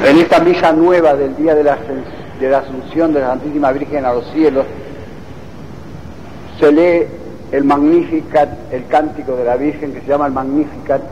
En esta misa nueva del día de la Asunción de la Santísima Virgen a los cielos, se lee el Magnificat, el cántico de la Virgen, que se llama el Magnificat.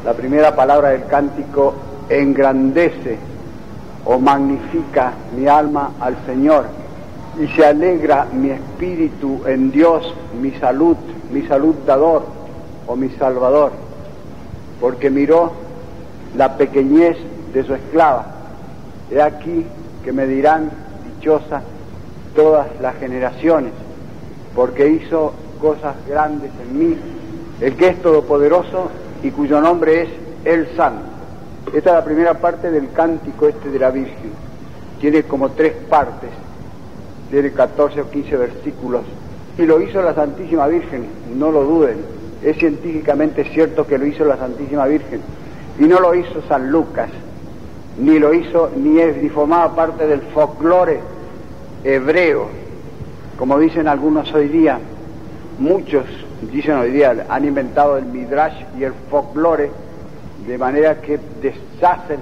La primera palabra del cántico: engrandece o magnifica mi alma al Señor, y se alegra mi espíritu en Dios, mi salud dador o mi salvador, porque miró la pequeñez de su esclava. He aquí que me dirán dichosa todas las generaciones, porque hizo cosas grandes en mí, el que es todopoderoso y cuyo nombre es el Santo. Esta es la primera parte del cántico de la Virgen. Tiene como 3 partes, tiene 14 o 15 versículos, y lo hizo la Santísima Virgen, no lo duden. Es científicamente cierto que lo hizo la Santísima Virgen, y no lo hizo San Lucas, ni formaba parte del folclore hebreo, como dicen algunos hoy día. Muchos dicen hoy día, han inventado el Midrash y el folclore, de manera que deshacen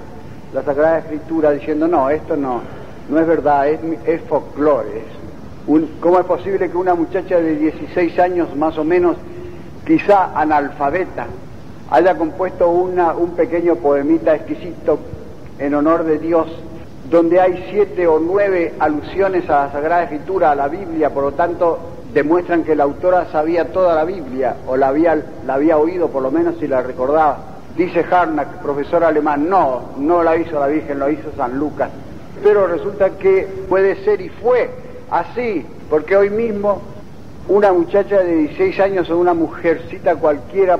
la Sagrada Escritura diciendo, no, esto no es verdad, es folclore. ¿Cómo es posible que una muchacha de 16 años más o menos, quizá analfabeta, haya compuesto un pequeño poemita exquisito en honor de Dios, donde hay 7 o 9 alusiones a la Sagrada Escritura, a la Biblia? Por lo tanto, demuestran que la autora sabía toda la Biblia, o la había oído por lo menos, si la recordaba. Dice Harnack, profesor alemán, no la hizo la Virgen, lo hizo San Lucas. Pero resulta que puede ser y fue así, porque hoy mismo una muchacha de 16 años o una mujercita cualquiera,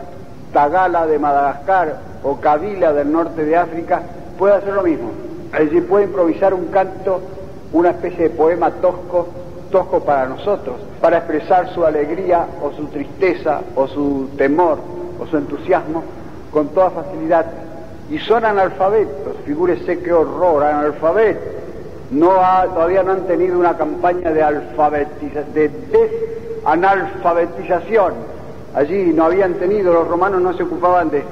tagala de Madagascar o kabila del norte de África, puede hacer lo mismo. Es decir, puede improvisar un canto, una especie de poema tosco para nosotros, para expresar su alegría o su tristeza o su temor o su entusiasmo con toda facilidad. Y son analfabetos, figúrese qué horror, analfabetos. Todavía no han tenido una campaña de desanalfabetización. Allí no habían tenido, los romanos no se ocupaban de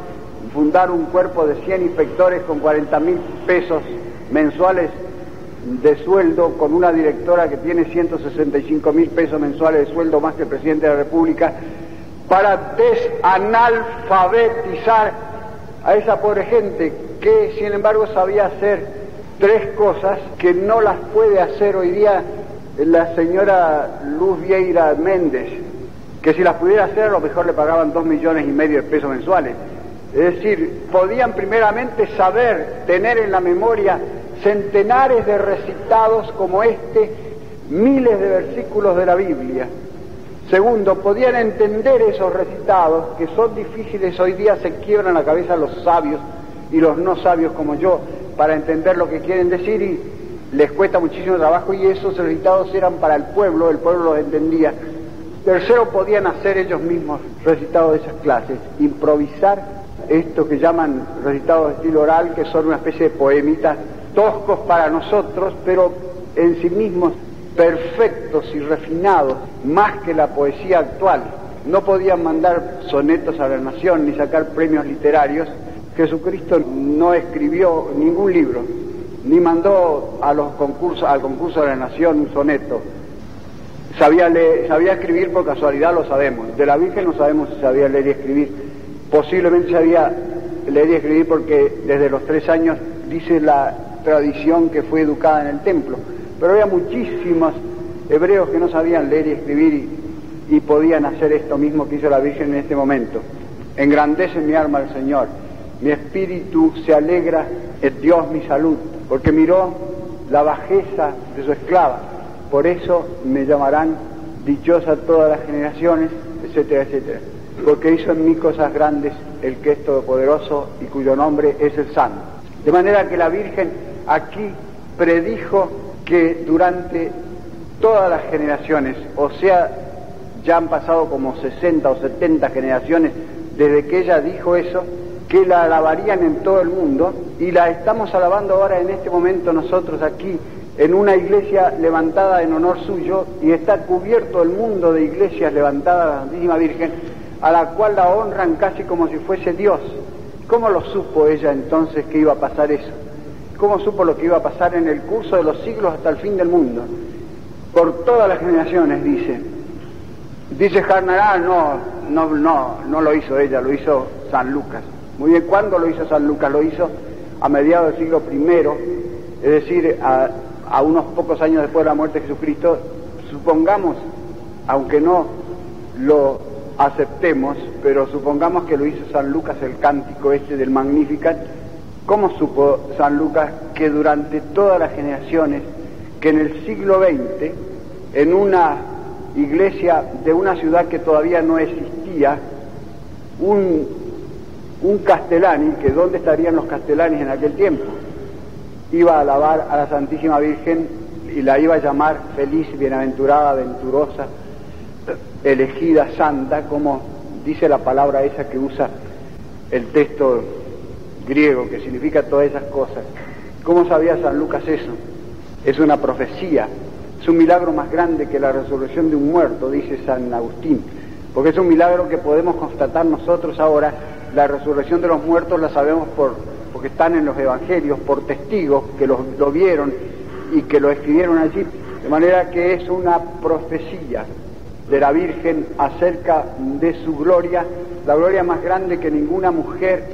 fundar un cuerpo de 100 inspectores con 40.000 pesos mensuales de sueldo, con una directora que tiene 165.000 pesos mensuales de sueldo, más que el presidente de la República, para desanalfabetizar a esa pobre gente que, sin embargo, sabía hacer 3 cosas que no las puede hacer hoy día la señora Luz Vieira Méndez, que si las pudiera hacer a lo mejor le pagaban 2,5 millones de pesos mensuales. Es decir, podían primeramente saber, tener en la memoria centenares de recitados como miles de versículos de la Biblia. Segundo, podían entender esos recitados, que son difíciles. Hoy día se quiebran la cabeza los sabios y los no sabios como yo para entender lo que quieren decir, y les cuesta muchísimo trabajo, y esos recitados eran para el pueblo los entendía. Tercero, podían hacer ellos mismos recitados de esas clases, improvisar esto que llaman recitados de estilo oral, que son una especie de poemitas toscos para nosotros, pero en sí mismos perfectos y refinados, más que la poesía actual. No podían mandar sonetos a la nación ni sacar premios literarios. Jesucristo no escribió ningún libro, ni mandó al concurso de la nación un soneto. Sabía escribir, por casualidad lo sabemos. De la Virgen no sabemos si sabía leer y escribir. Posiblemente sabía leer y escribir porque desde los 3 años dice la tradición que fue educada en el templo. Pero había muchísimos hebreos que no sabían leer y escribir y podían hacer esto mismo que hizo la Virgen en este momento. Engrandece mi alma al Señor, mi espíritu se alegra en Dios mi salud, porque miró la bajeza de su esclava. Por eso me llamarán dichosa todas las generaciones, etcétera, etcétera. Porque hizo en mí cosas grandes el que es todopoderoso y cuyo nombre es el Santo. De manera que la Virgen aquí predijo que durante todas las generaciones, o sea, ya han pasado como 60 o 70 generaciones desde que ella dijo eso, que la alabarían en todo el mundo, y la estamos alabando ahora en este momento nosotros aquí en una iglesia levantada en honor suyo, y está cubierto el mundo de iglesias levantadas a la Santísima Virgen, a la cual la honran casi como si fuese Dios. ¿Cómo lo supo ella entonces que iba a pasar eso? ¿Cómo supo lo que iba a pasar en el curso de los siglos hasta el fin del mundo? Por todas las generaciones, dice. Dice Hannah, no lo hizo ella, lo hizo San Lucas. Muy bien, ¿cuándo lo hizo San Lucas? Lo hizo a mediados del siglo I, es decir, a unos pocos años después de la muerte de Jesucristo. Supongamos, aunque no lo aceptemos, pero supongamos que lo hizo San Lucas, el cántico este del Magnificat. ¿Cómo supo San Lucas que durante todas las generaciones, que en el siglo XX, en una iglesia de una ciudad que todavía no existía, un castellani, que ¿dónde estarían los castellanis en aquel tiempo? Iba a alabar a la Santísima Virgen y la iba a llamar feliz, bienaventurada, venturosa, elegida, santa, como dice la palabra esa que usa el texto griego, que significa todas esas cosas. ¿Cómo sabía San Lucas eso? Es una profecía, es un milagro más grande que la resurrección de un muerto, dice San Agustín, porque es un milagro que podemos constatar nosotros ahora. La resurrección de los muertos la sabemos porque están en los evangelios, por testigos que lo vieron y que lo escribieron allí, de manera que es una profecía de la Virgen acerca de su gloria, la gloria más grande que ninguna mujer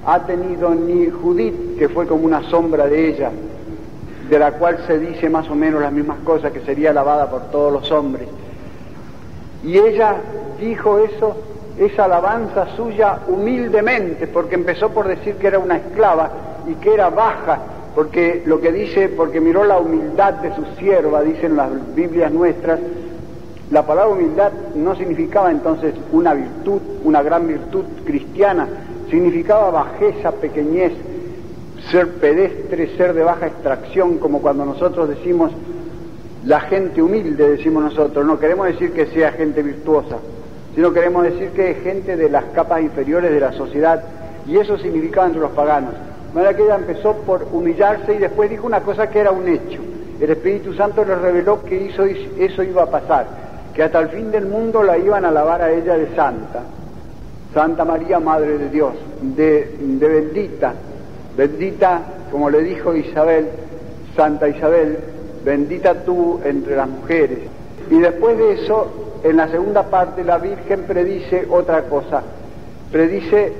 ha tenido, ni Judith, que fue como una sombra de ella, de la cual se dice más o menos las mismas cosas, que sería alabada por todos los hombres. Y ella dijo eso, esa alabanza suya humildemente, porque empezó por decir que era una esclava y que era baja, porque lo que dice, porque miró la humildad de su sierva, dicen las Biblias nuestras. La palabra humildad no significaba entonces una virtud, una gran virtud cristiana, significaba bajeza, pequeñez, ser pedestre, ser de baja extracción, como cuando nosotros decimos la gente humilde, decimos nosotros. No queremos decir que sea gente virtuosa, sino queremos decir que es gente de las capas inferiores de la sociedad, y eso significaba entre los paganos. De manera que ella empezó por humillarse y después dijo una cosa que era un hecho. El Espíritu Santo le reveló que eso iba a pasar, que hasta el fin del mundo la iban a alabar a ella de santa. Santa María, Madre de Dios, de bendita, como le dijo Isabel, Santa Isabel, bendita tú entre las mujeres. Y después de eso, en la segunda parte, la Virgen predice otra cosa, predice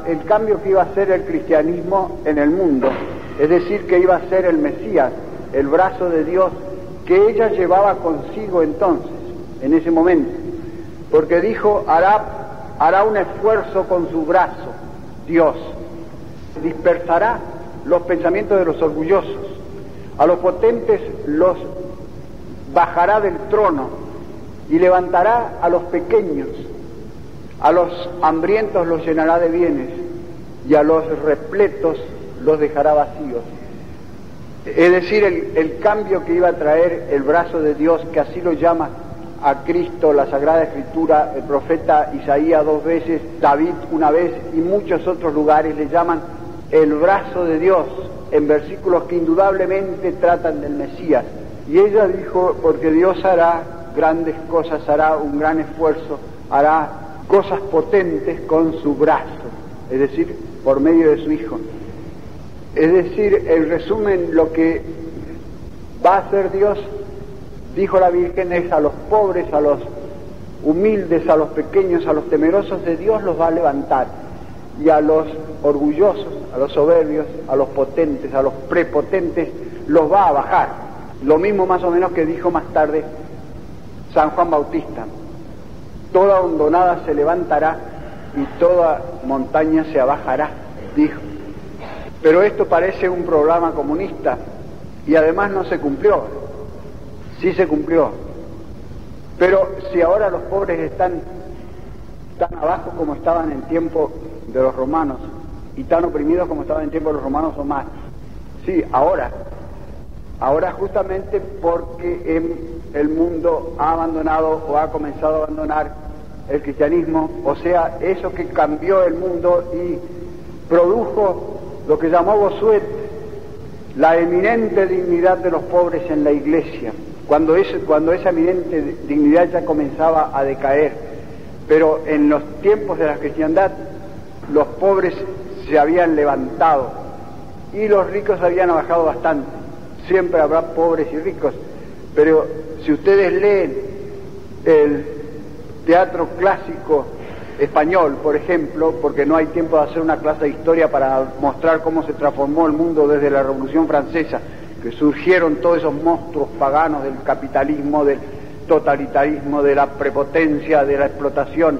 el cambio que iba a hacer el cristianismo en el mundo, es decir, que iba a ser el Mesías, el brazo de Dios, que ella llevaba consigo entonces, en ese momento, porque dijo, hará un esfuerzo con su brazo, Dios, dispersará los pensamientos de los orgullosos, a los potentes los bajará del trono y levantará a los pequeños, a los hambrientos los llenará de bienes y a los repletos los dejará vacíos. Es decir, el cambio que iba a traer el brazo de Dios, que así lo llama a Cristo la Sagrada Escritura, el profeta Isaías 2 veces, David una vez y muchos otros lugares le llaman el brazo de Dios, en versículos que indudablemente tratan del Mesías. Y ella dijo, porque Dios hará grandes cosas, hará un gran esfuerzo, hará cosas potentes con su brazo, es decir, por medio de su Hijo. Es decir, en resumen, lo que va a hacer Dios, dijo la Virgen, es a los pobres, a los humildes, a los pequeños, a los temerosos de Dios los va a levantar, y a los orgullosos, a los soberbios, a los potentes, a los prepotentes los va a bajar. Lo mismo más o menos que dijo más tarde San Juan Bautista: toda hondonada se levantará y toda montaña se abajará, dijo. Pero esto parece un programa comunista y además no se cumplió. Sí se cumplió, pero si ahora los pobres están tan abajo como estaban en tiempo de los romanos y tan oprimidos como estaban en tiempo de los romanos o más, sí, ahora justamente porque el mundo ha abandonado o ha comenzado a abandonar el cristianismo, o sea, eso que cambió el mundo y produjo lo que llamó Bossuet la eminente dignidad de los pobres en la Iglesia, cuando esa eminente dignidad ya comenzaba a decaer. Pero en los tiempos de la cristiandad los pobres se habían levantado y los ricos habían bajado bastante. Siempre habrá pobres y ricos, pero si ustedes leen el teatro clásico español, por ejemplo, porque no hay tiempo de hacer una clase de historia para mostrar cómo se transformó el mundo desde la Revolución Francesa, que surgieron todos esos monstruos paganos del capitalismo, del totalitarismo, de la prepotencia, de la explotación,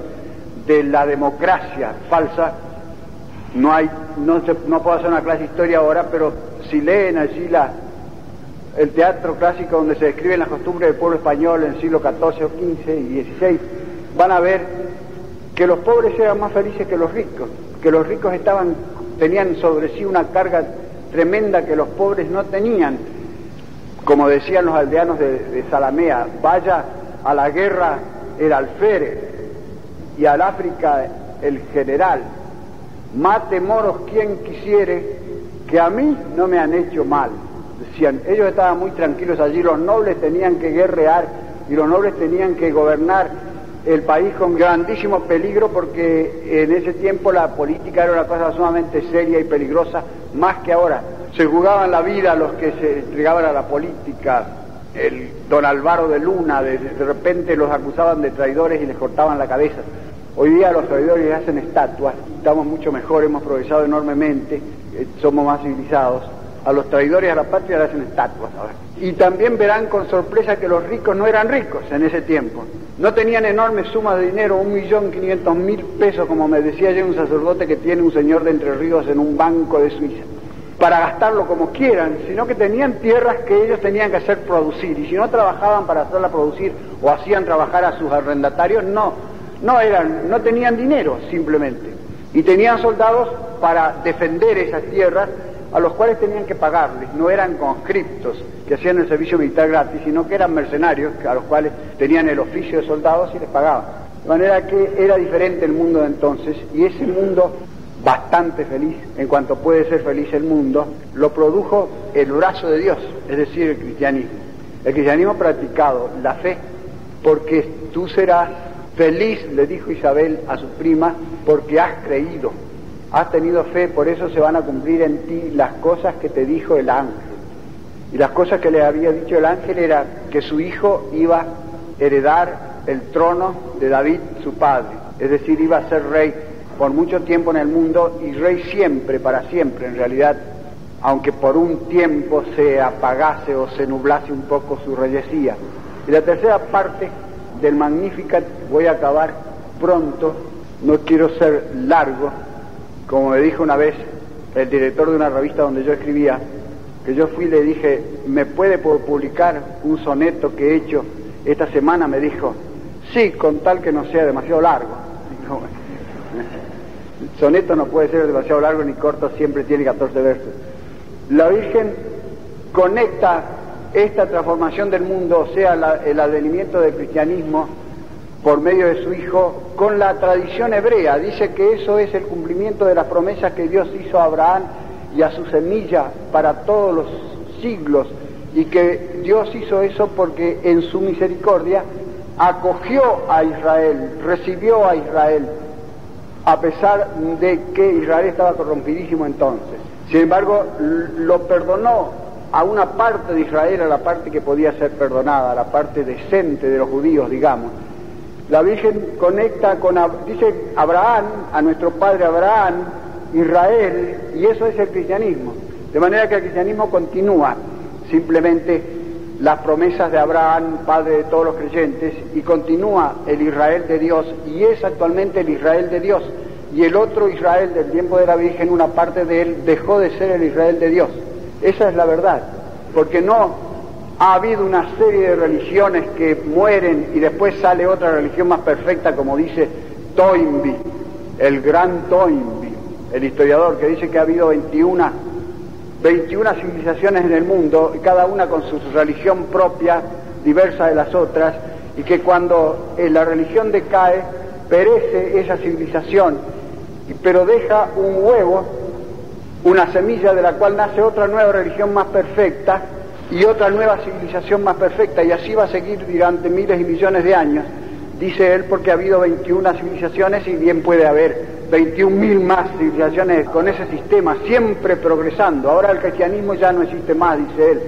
de la democracia falsa. No puedo hacer una clase de historia ahora, pero si leen allí el teatro clásico donde se describen las costumbres del pueblo español en el siglo XIV, XV y XVI, van a ver que los pobres eran más felices que los ricos tenían sobre sí una carga tremenda que los pobres no tenían. Como decían los aldeanos de Zalamea, vaya a la guerra el alférez y al África el general, mate moros quien quisiere, que a mí no me han hecho mal. Decían, ellos estaban muy tranquilos allí, los nobles tenían que guerrear y los nobles tenían que gobernar el país con grandísimo peligro, porque en ese tiempo la política era una cosa sumamente seria y peligrosa, más que ahora. Se jugaban la vida los que se entregaban a la política. El don Álvaro de Luna, de repente los acusaban de traidores y les cortaban la cabeza. Hoy día los traidores les hacen estatuas, estamos mucho mejor, hemos progresado enormemente, somos más civilizados. A los traidores a la patria le hacen estatuas ahora. Y también verán con sorpresa que los ricos no eran ricos en ese tiempo. No tenían enormes sumas de dinero, 1.500.000 pesos, como me decía ayer un sacerdote que tiene un señor de Entre Ríos en un banco de Suiza, para gastarlo como quieran, sino que tenían tierras que ellos tenían que hacer producir, y si no trabajaban para hacerla producir o hacían trabajar a sus arrendatarios, no tenían dinero simplemente, y tenían soldados para defender esas tierras, a los cuales tenían que pagarles. No eran conscriptos que hacían el servicio militar gratis, sino que eran mercenarios a los cuales tenían el oficio de soldados y les pagaban. De manera que era diferente el mundo de entonces, y ese mundo bastante feliz, en cuanto puede ser feliz el mundo, lo produjo el brazo de Dios, es decir, el cristianismo. El cristianismo practicado, la fe, porque tú serás feliz, le dijo Isabel a su prima, porque has creído. Has tenido fe, por eso se van a cumplir en ti las cosas que te dijo el ángel. Y las cosas que le había dicho el ángel era que su hijo iba a heredar el trono de David, su padre. Es decir, iba a ser rey por mucho tiempo en el mundo, y rey siempre, para siempre en realidad, aunque por un tiempo se apagase o se nublase un poco su reyesía. Y la tercera parte del Magnificat, voy a acabar pronto, no quiero ser largo. Como me dijo una vez el director de una revista donde yo escribía, que yo fui y le dije, ¿me puede publicar un soneto que he hecho esta semana? Me dijo, sí, con tal que no sea demasiado largo. Digo, bueno, el soneto no puede ser demasiado largo ni corto, siempre tiene 14 versos. La Virgen conecta esta transformación del mundo, o sea, el advenimiento del cristianismo, por medio de su Hijo, con la tradición hebrea. Dice que eso es el cumplimiento de las promesas que Dios hizo a Abraham y a su semilla para todos los siglos, y que Dios hizo eso porque en su misericordia acogió a Israel, recibió a Israel, a pesar de que Israel estaba corrompidísimo entonces. Sin embargo, lo perdonó a una parte de Israel, a la parte que podía ser perdonada, a la parte decente de los judíos, digamos. La Virgen conecta dice Abraham, a nuestro padre Abraham, Israel, y eso es el cristianismo. De manera que el cristianismo continúa simplemente las promesas de Abraham, padre de todos los creyentes, y continúa el Israel de Dios, y es actualmente el Israel de Dios. Y el otro Israel del tiempo de la Virgen, una parte de él, dejó de ser el Israel de Dios. Esa es la verdad, porque no ha habido una serie de religiones que mueren y después sale otra religión más perfecta, como dice Toynbee, el gran Toynbee, el historiador, que dice que ha habido 21 civilizaciones en el mundo, y cada una con su religión propia, diversa de las otras, y que cuando la religión decae, perece esa civilización, pero deja un huevo, una semilla de la cual nace otra nueva religión más perfecta, y otra nueva civilización más perfecta, y así va a seguir durante miles y millones de años, dice él, porque ha habido 21 civilizaciones y bien puede haber 21.000 más civilizaciones con ese sistema, siempre progresando. Ahora el cristianismo ya no existe más, dice él,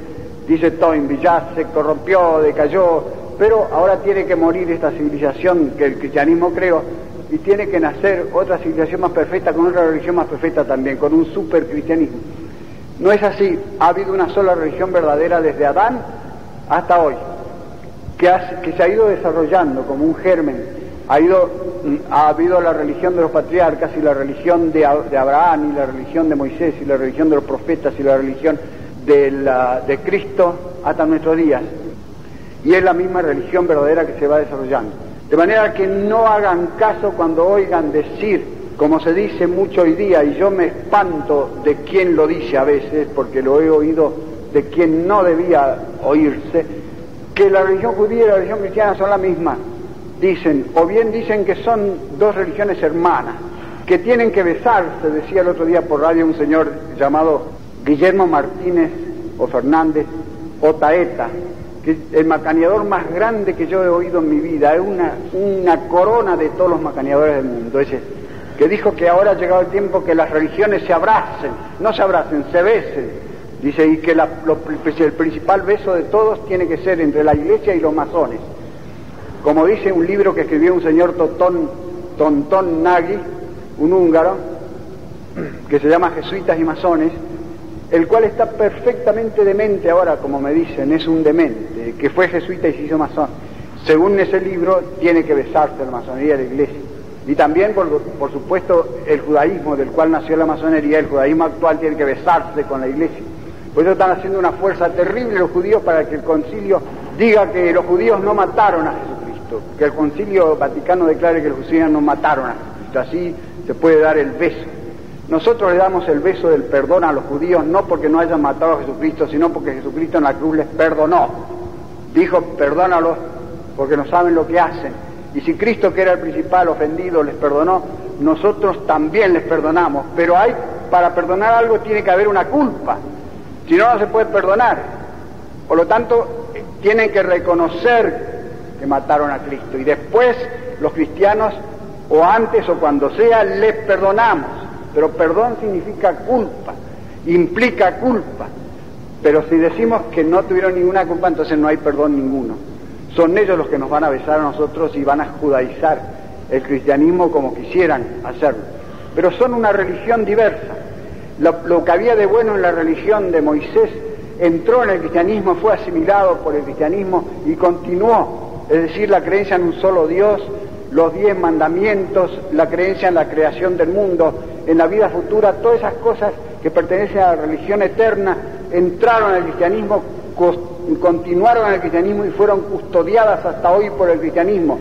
dice Toynbee, ya se corrompió, decayó, pero ahora tiene que morir esta civilización que el cristianismo creó y tiene que nacer otra civilización más perfecta, con otra religión más perfecta también, con un supercristianismo. No es así, ha habido una sola religión verdadera desde Adán hasta hoy, que se ha ido desarrollando como un germen. Ha habido la religión de los patriarcas y la religión de Abraham y la religión de Moisés y la religión de los profetas y la religión de Cristo hasta nuestros días. Y es la misma religión verdadera que se va desarrollando. De manera que no hagan caso cuando oigan decir, como se dice mucho hoy día, y yo me espanto de quien lo dice a veces, porque lo he oído de quien no debía oírse, que la religión judía y la religión cristiana son la misma. Dicen, o bien dicen que son dos religiones hermanas, que tienen que besarse, decía el otro día por radio un señor llamado Guillermo Martínez o Fernández Otaeta, que el macaneador más grande que yo he oído en mi vida, es una corona de todos los macaneadores del mundo, ese, que dijo que ahora ha llegado el tiempo que las religiones se abracen, no se abracen, se besen, dice, y que el principal beso de todos tiene que ser entre la iglesia y los masones. Como dice un libro que escribió un señor Tonton Nagy, un húngaro, que se llama Jesuitas y Masones, el cual está perfectamente demente ahora, como me dicen, es un demente, que fue jesuita y se hizo masón. Según ese libro, tiene que besarse la masonería de la iglesia. Y también, por supuesto, el judaísmo del cual nació la masonería, el judaísmo actual tiene que besarse con la iglesia. Por eso están haciendo una fuerza terrible los judíos para que el concilio diga que los judíos no mataron a Jesucristo, que el concilio Vaticano declare que los judíos no mataron a Jesucristo. Así se puede dar el beso. Nosotros le damos el beso del perdón a los judíos, no porque no hayan matado a Jesucristo, sino porque Jesucristo en la cruz les perdonó. Dijo, perdónalos porque no saben lo que hacen. Y si Cristo, que era el principal ofendido, les perdonó, nosotros también les perdonamos. Pero para perdonar algo tiene que haber una culpa, si no, no se puede perdonar. Por lo tanto, tienen que reconocer que mataron a Cristo. Y después los cristianos, o antes o cuando sea, les perdonamos. Pero perdón significa culpa, implica culpa. Pero si decimos que no tuvieron ninguna culpa, entonces no hay perdón ninguno. Son ellos los que nos van a besar a nosotros y van a judaizar el cristianismo como quisieran hacerlo. Pero son una religión diversa. Lo que había de bueno en la religión de Moisés entró en el cristianismo, fue asimilado por el cristianismo y continuó. Es decir, la creencia en un solo Dios, los 10 mandamientos, la creencia en la creación del mundo, en la vida futura, todas esas cosas que pertenecen a la religión eterna, entraron en el cristianismo, continuaron en el cristianismo y fueron custodiadas hasta hoy por el cristianismo,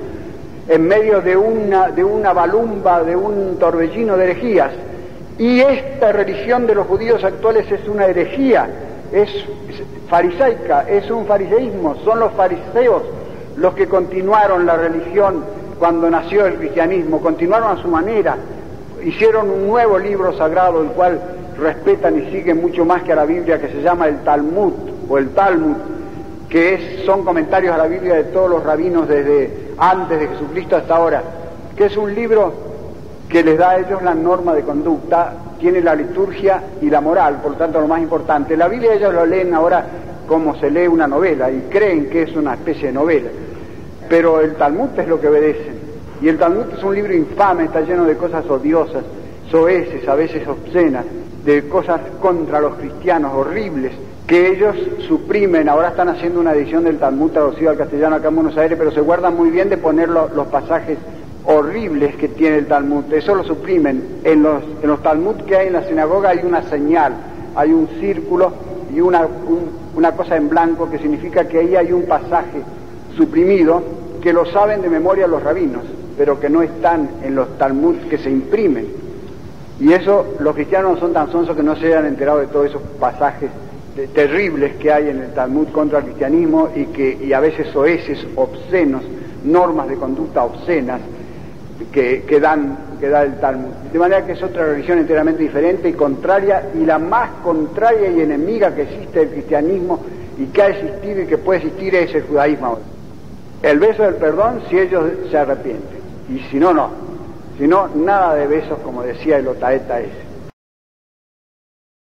en medio de una balumba, de un torbellino de herejías. Y esta religión de los judíos actuales es una herejía, es farisaica, es un fariseísmo, son los fariseos los que continuaron la religión cuando nació el cristianismo, continuaron a su manera, hicieron un nuevo libro sagrado, el cual respetan y siguen mucho más que a la Biblia, que se llama el Talmud, o el Talmud, que son comentarios a la Biblia de todos los rabinos desde antes de Jesucristo hasta ahora, que es un libro que les da a ellos la norma de conducta, tiene la liturgia y la moral, por lo tanto lo más importante. La Biblia ellos lo leen ahora como se lee una novela y creen que es una especie de novela, pero el Talmud es lo que obedecen, y el Talmud es un libro infame, está lleno de cosas odiosas, soeces, a veces obscenas, de cosas contra los cristianos horribles, que ellos suprimen. Ahora están haciendo una edición del Talmud traducido al castellano acá en Buenos Aires, pero se guardan muy bien de poner los pasajes horribles que tiene el Talmud, eso lo suprimen. En los Talmud que hay en la sinagoga hay una señal, hay un círculo y una cosa en blanco que significa que ahí hay un pasaje suprimido que lo saben de memoria los rabinos, pero que no están en los Talmud que se imprimen. Y eso, los cristianos no son tan sonsos que no se hayan enterado de todos esos pasajes terribles que hay en el Talmud contra el cristianismo y a veces soeces, obscenos, normas de conducta obscenas que da el Talmud. De manera que es otra religión enteramente diferente y contraria, y la más contraria y enemiga que existe del cristianismo y que ha existido y que puede existir es el judaísmo ahora. El beso del perdón si ellos se arrepienten, y si no, no. Si no, nada de besos, como decía el otaeta ese.